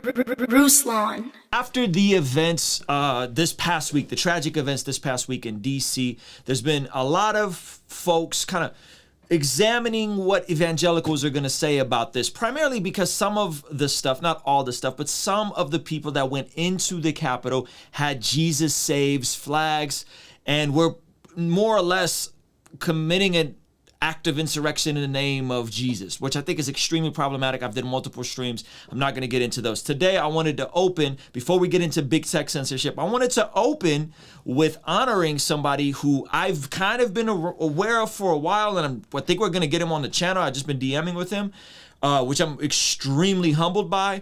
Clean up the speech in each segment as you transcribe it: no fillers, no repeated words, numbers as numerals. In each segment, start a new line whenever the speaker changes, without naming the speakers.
Ruslan.
After the events this past week, the tragic events this past week in DC, there's been a lot of folks kind of examining what evangelicals are going to say about this, primarily because some of the stuff, not all the stuff, but some of the people that went into the Capitol had Jesus Saves flags and were more or less committing an act of insurrection in the name of Jesus, which I think is extremely problematic. I've done multiple streams. I'm not going to get into those. Today, I wanted to open, before we get into big tech censorship, I wanted to open with honoring somebody who I've kind of been aware of for a while, and I think we're going to get him on the channel. I've just been DMing with him, which I'm extremely humbled by.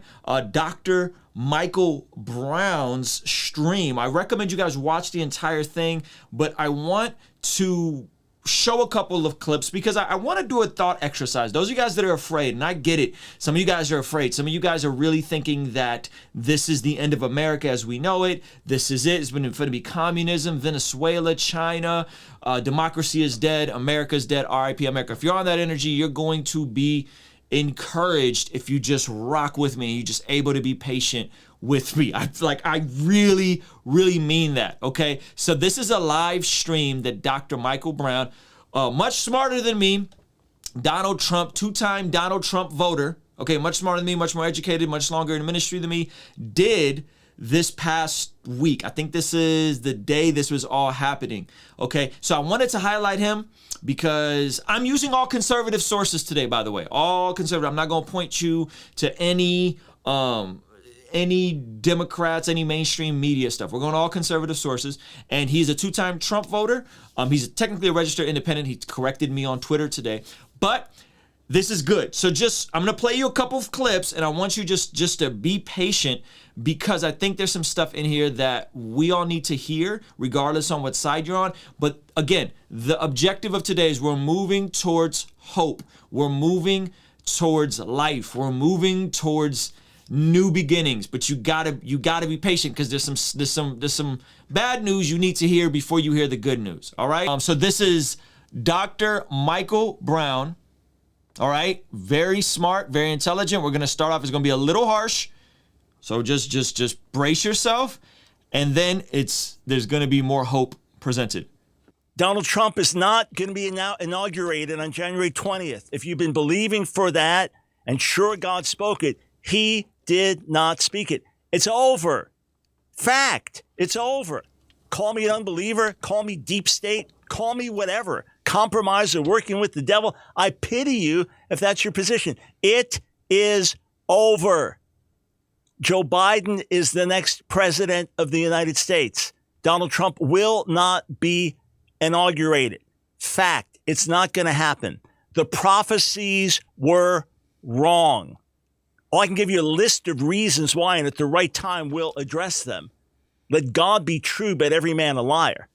Dr. Michael Brown's stream. I recommend you guys watch the entire thing, but I want to show a couple of clips because I want to do a thought exercise. Those of you guys that are afraid, and I get it, some of you guys are afraid. Some of you guys are really thinking that this is the end of America as we know it. This is it. It's going to be communism, Venezuela, China, democracy is dead, America's dead, RIP America. If you're on that energy, you're going to be encouraged if you just rock with me and you're just able to be patient with me. I really mean that, okay? So this is a live stream that Dr. Michael Brown, much smarter than me, Donald Trump, two-time Donald Trump voter, okay, much smarter than me, much more educated, much longer in ministry than me, did this past week. I think this is the day this was all happening, okay? So I wanted to highlight him because I'm using all conservative sources today, by the way, all conservative. I'm not going to point you to any Democrats, any mainstream media stuff. We're going to all conservative sources. And he's a two-time Trump voter. He's technically a registered independent. He corrected me on Twitter today. But this is good. So I'm going to play you a couple of clips, and I want you just to be patient because I think there's some stuff in here that we all need to hear, regardless on what side you're on. But again, the objective of today is we're moving towards hope. We're moving towards life. We're moving towards new beginnings, but you gotta be patient because there's some bad news you need to hear before you hear the good news. All right. So this is Dr. Michael Brown. All right. Very smart, very intelligent. We're gonna start off. It's gonna be a little harsh, so just brace yourself, and then there's gonna be more hope presented.
Donald Trump is not going to be inaugurated on January 20th. If you've been believing for that, and sure God spoke it, he did not speak it. It's over. Fact. It's over. Call me an unbeliever. Call me deep state. Call me whatever. Compromiser, working with the devil. I pity you if that's your position. It is over. Joe Biden is the next president of the United States. Donald Trump will not be inaugurated. Fact. It's not going to happen. The prophecies were wrong. I can give you a list of reasons why, and at the right time, we'll address them. Let God be true, but every man a liar.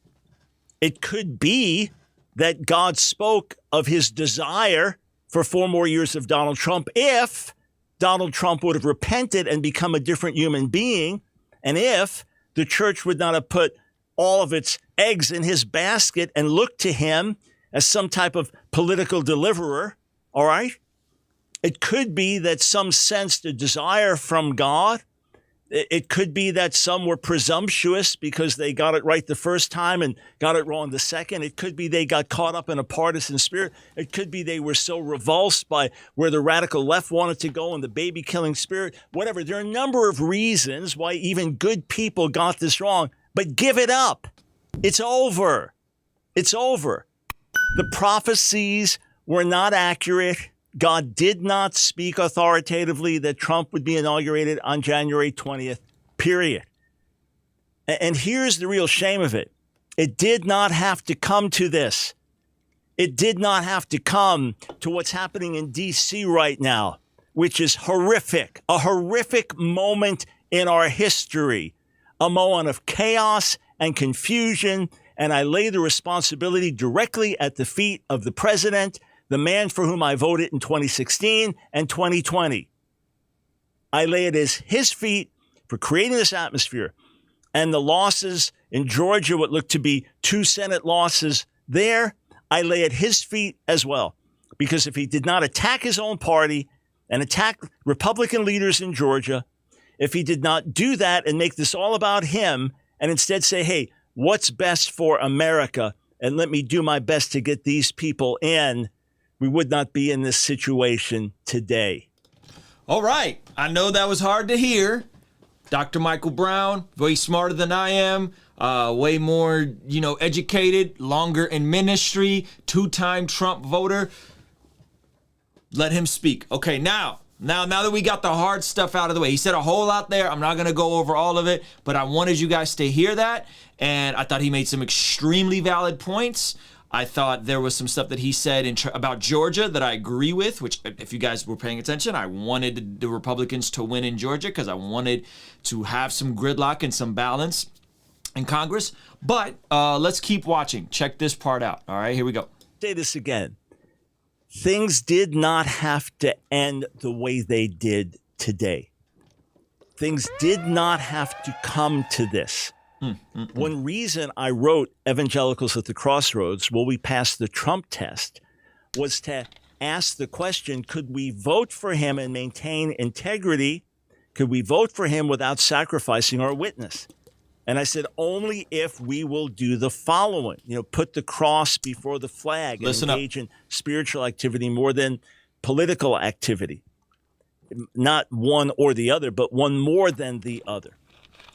It could be that God spoke of his desire for 4 more years of Donald Trump if Donald Trump would have repented and become a different human being, and if the church would not have put all of its eggs in his basket and looked to him as some type of political deliverer, all right? It could be that some sensed a desire from God. It could be that some were presumptuous because they got it right the first time and got it wrong the second. It could be they got caught up in a partisan spirit. It could be they were so revulsed by where the radical left wanted to go and the baby-killing spirit. Whatever. There are a number of reasons why even good people got this wrong. But give it up. It's over. It's over. The prophecies were not accurate. God did not speak authoritatively that Trump would be inaugurated on January 20th, period. And here's the real shame of it. It did not have to come to this. It did not have to come to what's happening in D.C. right now, which is horrific, a horrific moment in our history, a moment of chaos and confusion. And I lay the responsibility directly at the feet of the president, the man for whom I voted in 2016 and 2020. I lay it at his feet for creating this atmosphere. And the losses in Georgia, what looked to be 2 Senate losses there, I lay at his feet as well. Because if he did not attack his own party and attack Republican leaders in Georgia, if he did not do that and make this all about him and instead say, hey, what's best for America? And let me do my best to get these people in, we would not be in this situation today.
All right. I know that was hard to hear. Dr. Michael Brown, way smarter than I am, way more, educated, longer in ministry, 2-time Trump voter. Let him speak. Okay, now that we got the hard stuff out of the way, he said a whole lot there. I'm not going to go over all of it, but I wanted you guys to hear that. And I thought he made some extremely valid points. I thought there was some stuff that he said about Georgia that I agree with, which if you guys were paying attention, I wanted the Republicans to win in Georgia because I wanted to have some gridlock and some balance in Congress. But let's keep watching. Check this part out. All right, here we go.
Say this again. Things did not have to end the way they did today. Things did not have to come to this. One reason I wrote Evangelicals at the Crossroads, Will We Pass the Trump Test, was to ask the question, could we vote for him and maintain integrity? Could we vote for him without sacrificing our witness? And I said, only if we will do the following, put the cross before the flag and engage in spiritual activity more than political activity. Not one or the other, but one more than the other.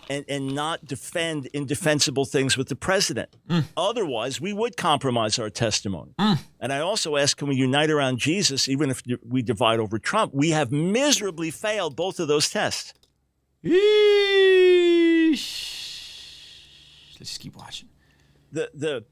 And not defend indefensible things with the president. Otherwise, we would compromise our testimony. And I also asked, can we unite around Jesus, even if we divide over Trump? We have miserably failed both of those tests.
Eesh. Let's just keep watching.
The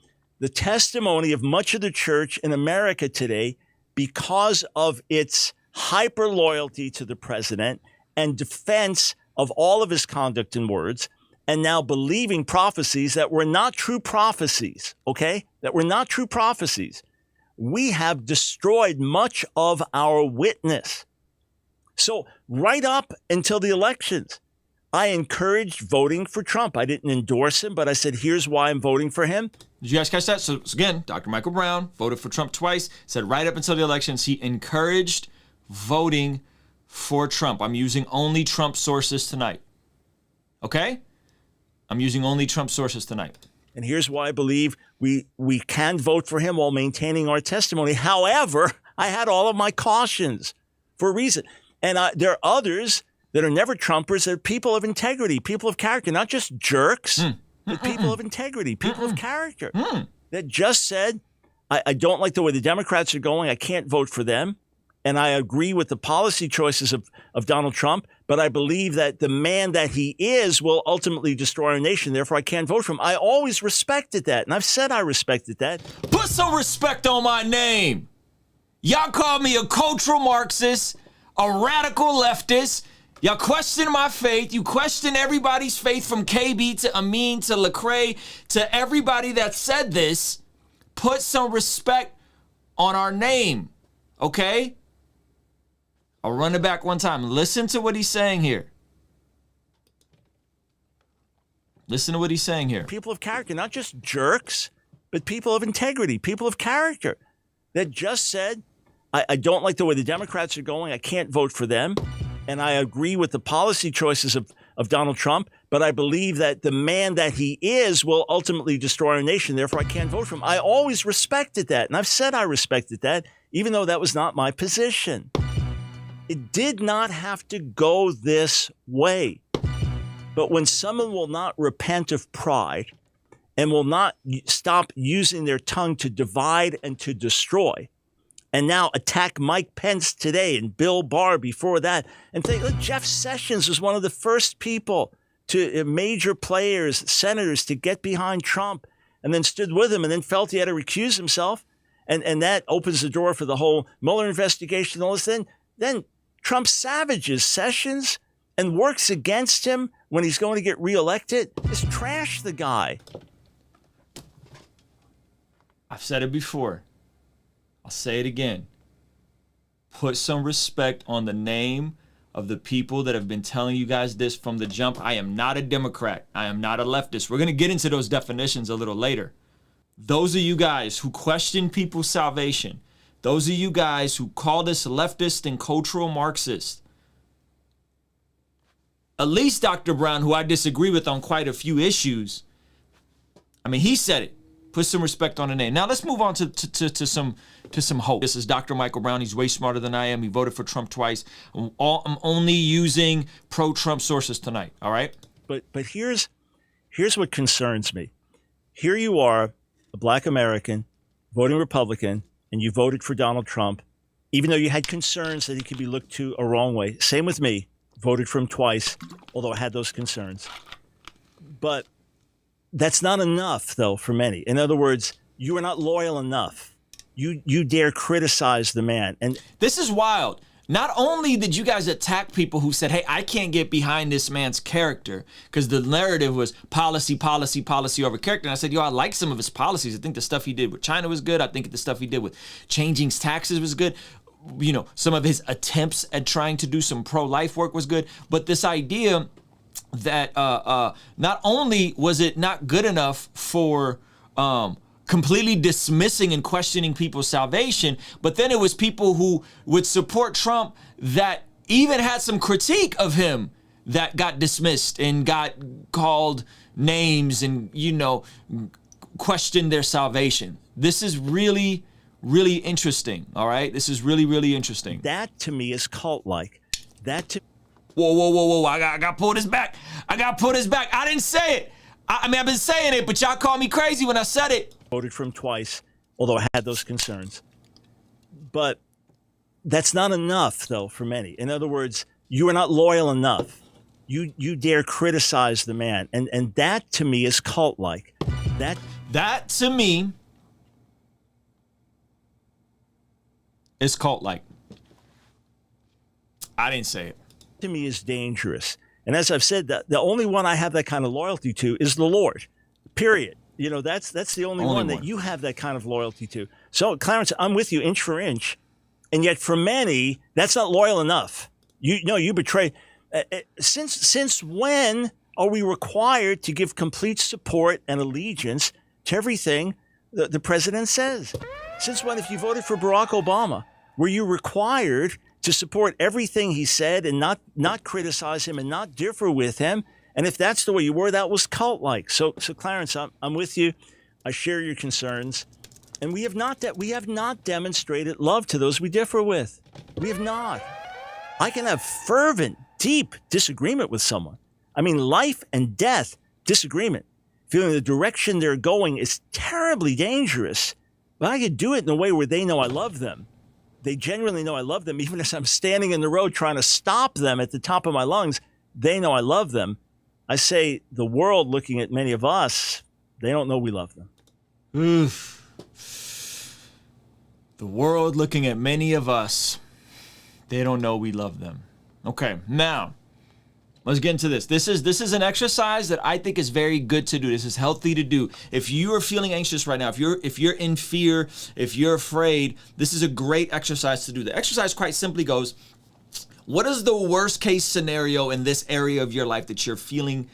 testimony of much of the church in America today, because of its hyper loyalty to the president and defense of all of his conduct and words, and now believing prophecies that were not true prophecies, okay? That were not true prophecies. We have destroyed much of our witness. So right up until the elections, I encouraged voting for Trump. I didn't endorse him, but I said, here's why I'm voting for him.
Did you guys catch that? So again, Dr. Michael Brown voted for Trump twice, said right up until the elections, he encouraged voting for Trump. I'm using only Trump sources tonight. Okay? I'm using only Trump sources tonight.
And here's why I believe we can vote for him while maintaining our testimony. However, I had all of my cautions for a reason. And there are others that are never Trumpers, that are people of integrity, people of character, not just jerks, but people of integrity, people of character that just said, I don't like the way the Democrats are going. I can't vote for them. And I agree with the policy choices of Donald Trump, but I believe that the man that he is will ultimately destroy our nation. Therefore, I can't vote for him. I always respected that. And I've said I respected that.
Put some respect on my name. Y'all call me a cultural Marxist, a radical leftist. Y'all question my faith. You question everybody's faith from KB to Amin to Lecrae to everybody that said this. Put some respect on our name, okay? I'll run it back one time. Listen to what he's saying here. Listen to what he's saying here.
People of character, not just jerks, but people of integrity, people of character that just said, I don't like the way the Democrats are going. I can't vote for them. And I agree with the policy choices of Donald Trump, but I believe that the man that he is will ultimately destroy our nation. Therefore, I can't vote for him. I always respected that. And I've said I respected that, even though that was not my position. It did not have to go this way. But when someone will not repent of pride and will not stop using their tongue to divide and to destroy, and now attack Mike Pence today and Bill Barr before that, and think, look, Jeff Sessions was one of the first people to major players, senators, to get behind Trump and then stood with him and then felt he had to recuse himself. And that opens the door for the whole Mueller investigation and all this. Then Trump savages Sessions and works against him when he's going to get reelected. Just trash the guy.
I've said it before. I'll say it again. Put some respect on the name of the people that have been telling you guys this from the jump. I am not a Democrat. I am not a leftist. We're going to get into those definitions a little later. Those of you guys who question people's salvation, those of you guys who call this leftist and cultural Marxist, at least Dr. Brown, who I disagree with on quite a few issues, I mean, he said it. Put some respect on the name. Now let's move on to some hope. This is Dr. Michael Brown. He's way smarter than I am. He voted for Trump twice. I'm only using pro-Trump sources tonight. All right.
But here's what concerns me. Here you are, a black American, voting Republican, and you voted for Donald Trump, even though you had concerns that he could be looked to a wrong way. Same with me. Voted for him twice, although I had those concerns. But that's not enough, though, for many. In other words, you are not loyal enough. You dare criticize the man. And
this is wild. Not only did you guys attack people who said, hey, I can't get behind this man's character, because the narrative was policy over character. And I said, I like some of his policies. I think the stuff he did with China was good. I think the stuff he did with changing taxes was good. Some of his attempts at trying to do some pro-life work was good. But this idea that not only was it not good enough for completely dismissing and questioning people's salvation, but then it was people who would support Trump that even had some critique of him that got dismissed and got called names and, questioned their salvation. This is really, really interesting, all right? This is really, really interesting.
That, to me, is cult-like.
Whoa. I got to pull this back. I didn't say it. I've been saying it, but y'all called me crazy when I said it.
Voted for him twice, although I had those concerns. But that's not enough, though, for many. In other words, you are not loyal enough. You dare criticize the man. And that, to me, is cult-like.
That, to me, is cult-like. I didn't say it.
To me, is dangerous. And as I've said, the only one I have that kind of loyalty to is the Lord, period. That's the only one that you have that kind of loyalty to. So, Clarence, I'm with you inch for inch. And yet for many, that's not loyal enough. You betray. Since when are we required to give complete support and allegiance to everything the president says? Since when, if you voted for Barack Obama, were you required to support everything he said and not criticize him and not differ with him? And if that's the way you were, that was cult-like. So Clarence, I'm with you. I share your concerns. And we have not demonstrated love to those we differ with. We have not. I can have fervent, deep disagreement with someone. Life and death disagreement. Feeling the direction they're going is terribly dangerous. But I could do it in a way where they know I love them. They genuinely know I love them, even as I'm standing in the road trying to stop them at the top of my lungs. They know I love them. I say the world looking at many of us, they don't know we love them.
Oof. The world looking at many of us, they don't know we love them. Okay, now, let's get into this. This is an exercise that I think is very good to do. This is healthy to do. If you are feeling anxious right now, if you're in fear, if you're afraid, this is a great exercise to do. The exercise quite simply goes, what is the worst case scenario in this area of your life that you're feeling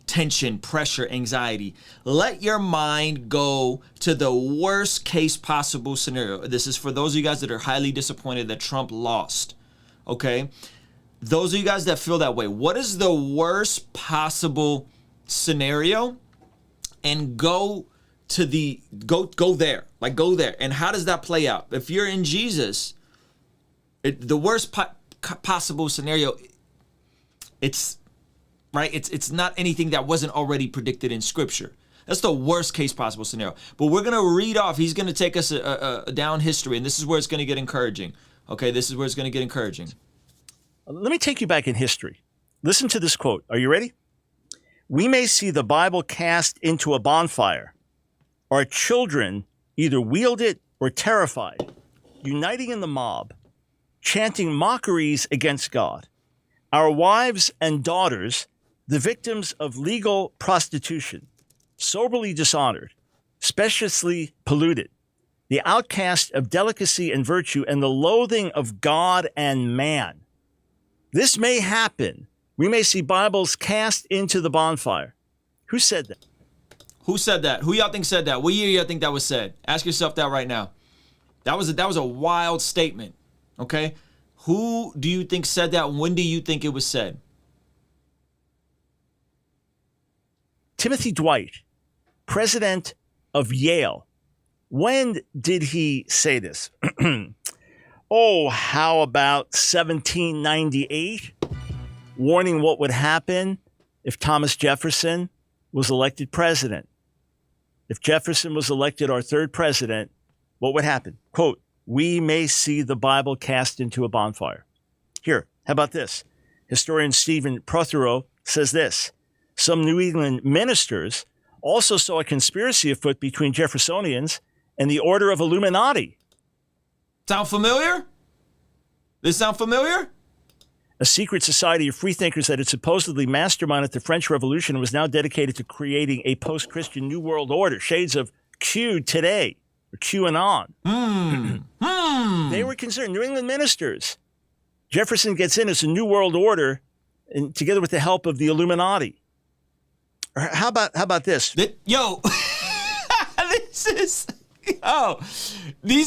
tension, pressure, anxiety? Let your mind go to the worst case possible scenario. This is for those of you guys that are highly disappointed that Trump lost. Okay? Those of you guys that feel that way, what is the worst possible scenario? And go there. Go there. And how does that play out? If you're in Jesus, the worst possible scenario, it's right. It's not anything that wasn't already predicted in Scripture. That's the worst case possible scenario. But we're going to read off. He's going to take us down history, and this is where it's going to get encouraging. Okay, this is where it's going to get encouraging.
Let me take you back in history. Listen to this quote. Are you ready? We may see the Bible cast into a bonfire. Our children either wield it or terrified, uniting in the mob, chanting mockeries against God. Our wives and daughters, the victims of legal prostitution, soberly dishonored, speciously polluted, the outcast of delicacy and virtue, and the loathing of God and man. This may happen. We may see Bibles cast into the bonfire. Who said that?
Who said that? Who y'all think said that? What year y'all think that was said? Ask yourself that right now. That was a wild statement. Okay? Who do you think said that? When do you think it was said?
Timothy Dwight, president of Yale, when did he say this? Oh, how about 1798? Warning what would happen if Thomas Jefferson was elected president. If Jefferson was elected our third president, what would happen? Quote, we may see the Bible cast into a bonfire. Here, how about this? Historian Stephen Prothero says this. Some New England ministers also saw a conspiracy afoot between Jeffersonians and the Order of Illuminati.
Sound familiar? This sound familiar?
A secret society of freethinkers that had supposedly masterminded the French Revolution and was now dedicated to creating a post-Christian New World Order, shades of Q today, or QAnon. They were concerned, New England ministers. Jefferson gets in as a New World Order, and together with the help of the Illuminati. Or how about this?
These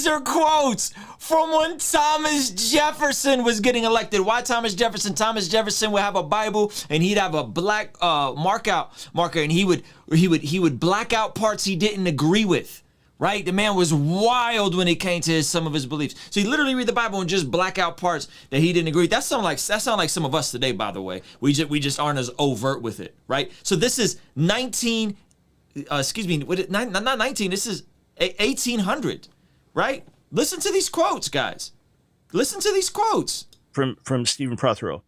are quotes from when Thomas Jefferson was getting elected. Why Thomas Jefferson? Thomas Jefferson would have a Bible and he'd have a black marker, and he would black out parts he didn't agree with. Right? The man was wild when it came to some of his beliefs. So he literally read the Bible and just black out parts that he didn't agree with. That sound like some of us today, by the way. We just aren't as overt with it, right? So this is not 19, this is 1800, right? Listen to these quotes, guys. Listen to these quotes.
From Stephen Prothero.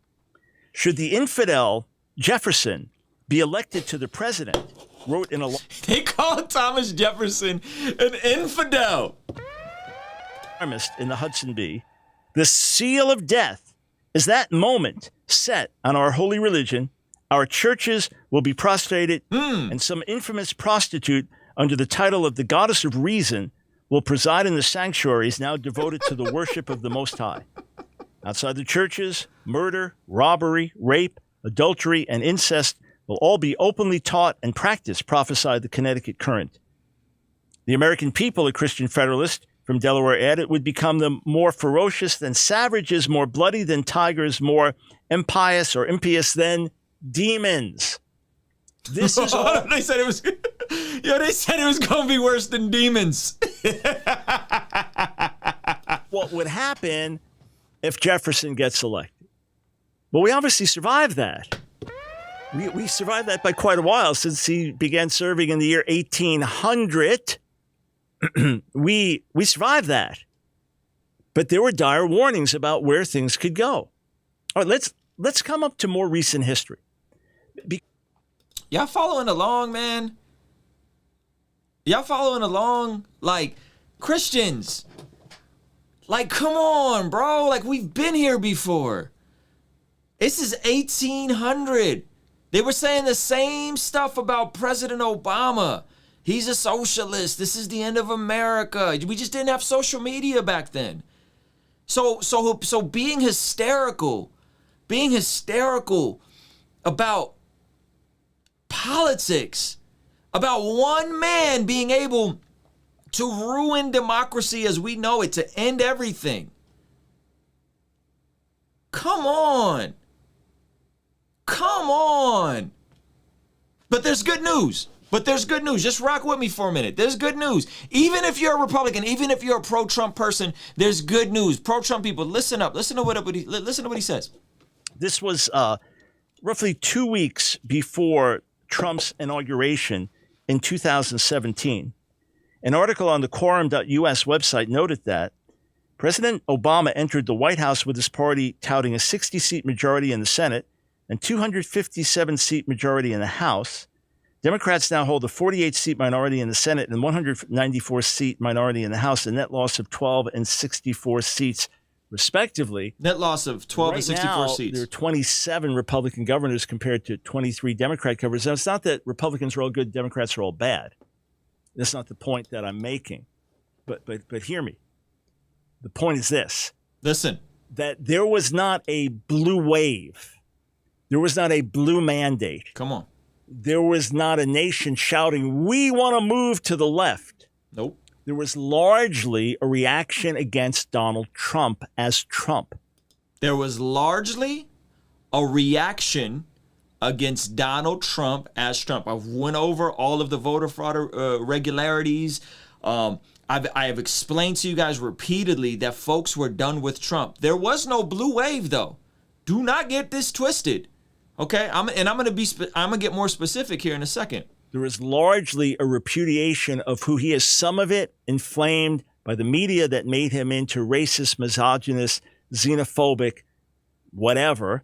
Should the infidel Jefferson be elected to the president, wrote in a...
They called Thomas Jefferson an infidel.
In the Hudson Bee, the seal of death is that moment set on our holy religion. Our churches will be prostrated, and some infamous prostitute under the title of the Goddess of Reason will preside in the sanctuaries now devoted to the worship of the Most High. Outside the churches, murder, robbery, rape, adultery, and incest will all be openly taught and practiced, prophesied the Connecticut Current. The American people, a Christian Federalist from Delaware added, would become them more ferocious than savages, more bloody than tigers, more impious than demons. This is all...
They said it was... they said it was going to be worse than demons.
What would happen if Jefferson gets elected? Well, we obviously survived that. We survived that by quite a while since he began serving in the year 1800. we survived that. But there were dire warnings about where things could go. All right, let's come up to more recent history.
Y'all following along, man? Y'all following along? Like, Christians. Like, come on, bro. Like, we've been here before. This is 1800. They were saying the same stuff about President Obama. He's a socialist. This is the end of America. We just didn't have social media back then. So being hysterical about politics, about one man being able to ruin democracy as we know it, to end everything. Come on. But there's good news. Just rock with me for a minute. There's good news. Even if you're a Republican, even if you're a pro-Trump person, there's good news. Pro-Trump people, listen up. Listen to what he says.
This was roughly 2 weeks before Trump's inauguration in 2017. An article on the quorum.us website noted that President Obama entered the White House with his party touting a 60-seat majority in the Senate and 257-seat majority in the House. Democrats now hold a 48-seat minority in the Senate and 194-seat minority in the House, a net loss of 12 and 64 seats, respectively.
Net loss of 12 and 64 seats.
There are 27 Republican governors compared to 23 Democrat governors. Now, it's not that Republicans are all good, Democrats are all bad. That's not the point that I'm making. But hear me. The point is this.
Listen.
That there was not a blue wave. There was not a blue mandate.
Come on.
There was not a nation shouting, we want to move to the left.
Nope.
There was largely a reaction against Donald Trump as Trump.
There was largely a reaction against Donald Trump as Trump. I've went over all of the voter fraud irregularities. I have explained to you guys repeatedly that folks were done with Trump. There was no blue wave, though. Do not get this twisted. Okay, I'm gonna get more specific here in a second.
There is largely a repudiation of who he is. Some of it inflamed by the media that made him into racist, misogynist, xenophobic, whatever.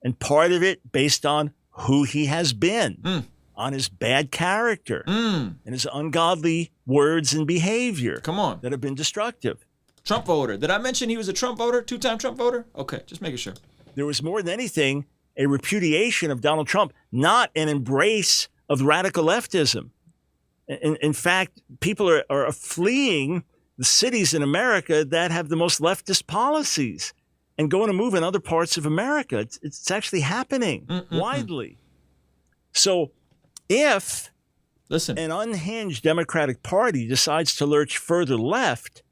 And part of it based on who he has been, on his bad character, and his ungodly words and behavior.
Come on.
That have been destructive.
Trump voter. Did I mention he was a Trump voter? 2-time Trump voter? Okay, just making sure.
There was more than anything a repudiation of Donald Trump, not an embrace of radical leftism. In fact, people are fleeing the cities in America that have the most leftist policies and going to move in other parts of America. It's actually happening widely. So if an unhinged Democratic Party decides to lurch further left,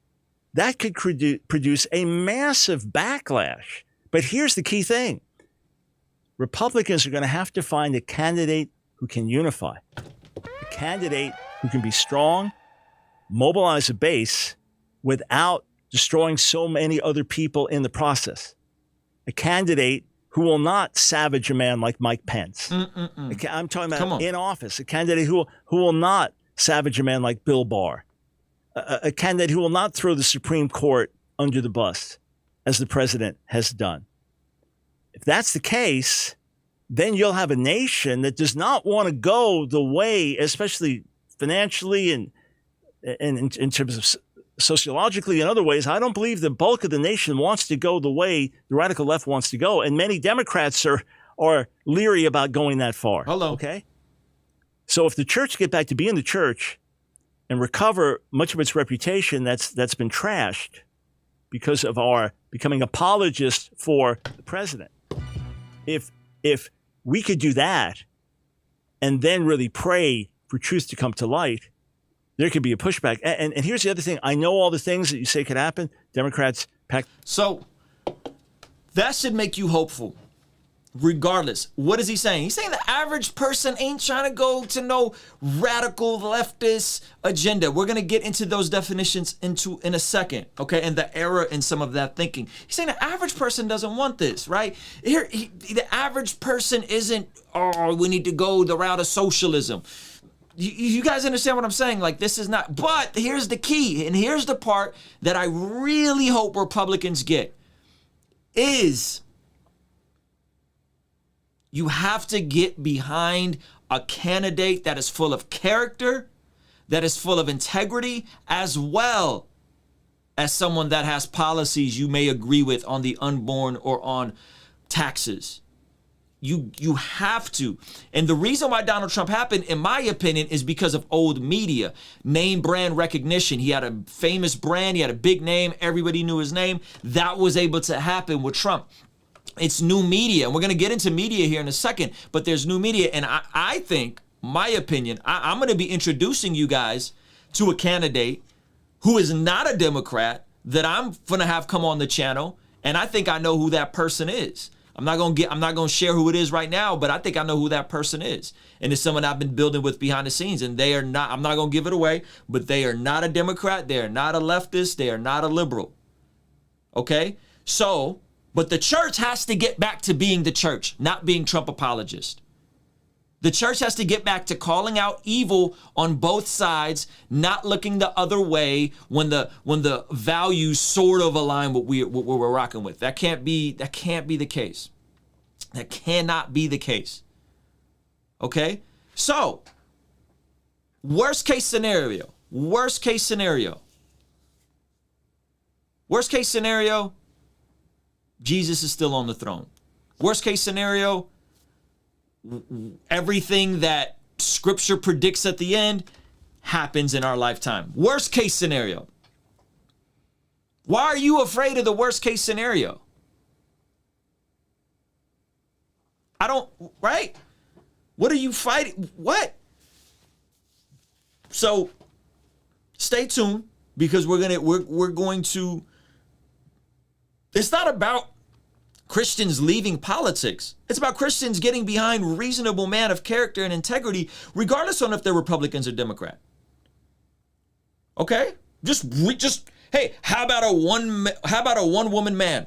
that could produce a massive backlash. But here's the key thing. Republicans are going to have to find a candidate who can unify, a candidate who can be strong, mobilize a base without destroying so many other people in the process, a candidate who will not savage a man like Mike Pence. I'm talking about in office, a candidate who will not savage a man like Bill Barr, a candidate who will not throw the Supreme Court under the bus, as the president has done. If that's the case, then you'll have a nation that does not want to go the way, especially financially and in terms of sociologically and other ways. I don't believe the bulk of the nation wants to go the way the radical left wants to go. And many Democrats are leery about going that far.
Hello.
Okay? So if the church get back to being the church and recover much of its reputation that's been trashed because of our becoming apologists for the president, if we could do that and then really pray for truth to come to light, there could be a pushback. And here's the other thing. I know all the things that you say could happen. Democrats pack.
So that should make you hopeful. Regardless, what is he saying? He's saying the average person ain't trying to go to no radical leftist agenda. We're going to get into those definitions in a second, okay? And the error in some of that thinking. He's saying the average person doesn't want this, right? The average person isn't, we need to go the route of socialism. You guys understand what I'm saying? Like, this is not, but here's the key, and here's the part that I really hope Republicans get, is you have to get behind a candidate that is full of character, that is full of integrity, as well as someone that has policies you may agree with on the unborn or on taxes. You have to. And the reason why Donald Trump happened, in my opinion, is because of old media, name brand recognition. He had a famous brand. He had a big name. Everybody knew his name. That was able to happen with Trump. It's new media. And we're going to get into media here in a second, but there's new media. And I think, my opinion, I'm going to be introducing you guys to a candidate who is not a Democrat that I'm going to have come on the channel. And I think I know who that person is. I'm not going to share who it is right now, but I think I know who that person is. And it's someone I've been building with behind the scenes. And they are not, I'm not going to give it away, but they are not a Democrat. They are not a leftist. They are not a liberal. Okay? So, but the church has to get back to being the church, not being Trump apologist. The church has to get back to calling out evil on both sides, not looking the other way when the values sort of align with what we're rocking with. That can't be the case. That cannot be the case. Okay? So, worst case scenario, Jesus is still on the throne. Worst case scenario, everything that scripture predicts at the end happens in our lifetime. Worst case scenario. Why are you afraid of the worst case scenario? Right? What are you fighting? What? So stay tuned, because we're going to, it's not about Christians leaving politics. It's about Christians getting behind reasonable man of character and integrity, regardless on if they're Republicans or Democrat. Okay? Hey, how about a one woman man?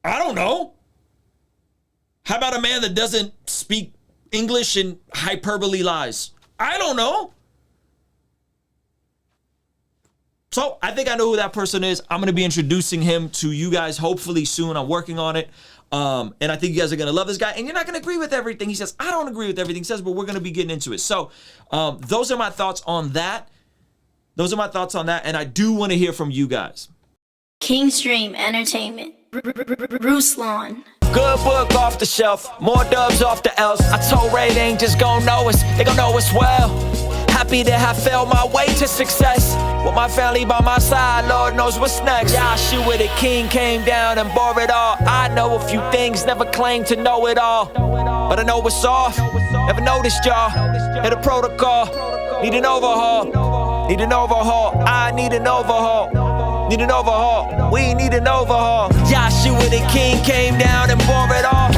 I don't know. How about a man that doesn't speak English and hyperbole lies? I don't know. So I think I know who that person is. I'm going to be introducing him to you guys hopefully soon. I'm working on it. And I think you guys are going to love this guy. And you're not going to agree with everything he says. I don't agree with everything he says, but we're going to be getting into it. So those are my thoughts on that. And I do want to hear from you guys.
Kingstream Entertainment. Ruslan.
Good book off the shelf, more dubs off the L's. I told Ray they ain't just gon' know us, they gon' know us well. Happy to have fell my way to success. With my family by my side, Lord knows what's next. Yahshua where the king came down and bore it all. I know a few things, never claimed to know it all. But I know what's off, never noticed y'all. Hit a protocol, need an overhaul. Need an overhaul, I need an overhaul. Need an overhaul, we need an overhaul. Yahshua the king came down and bore it all.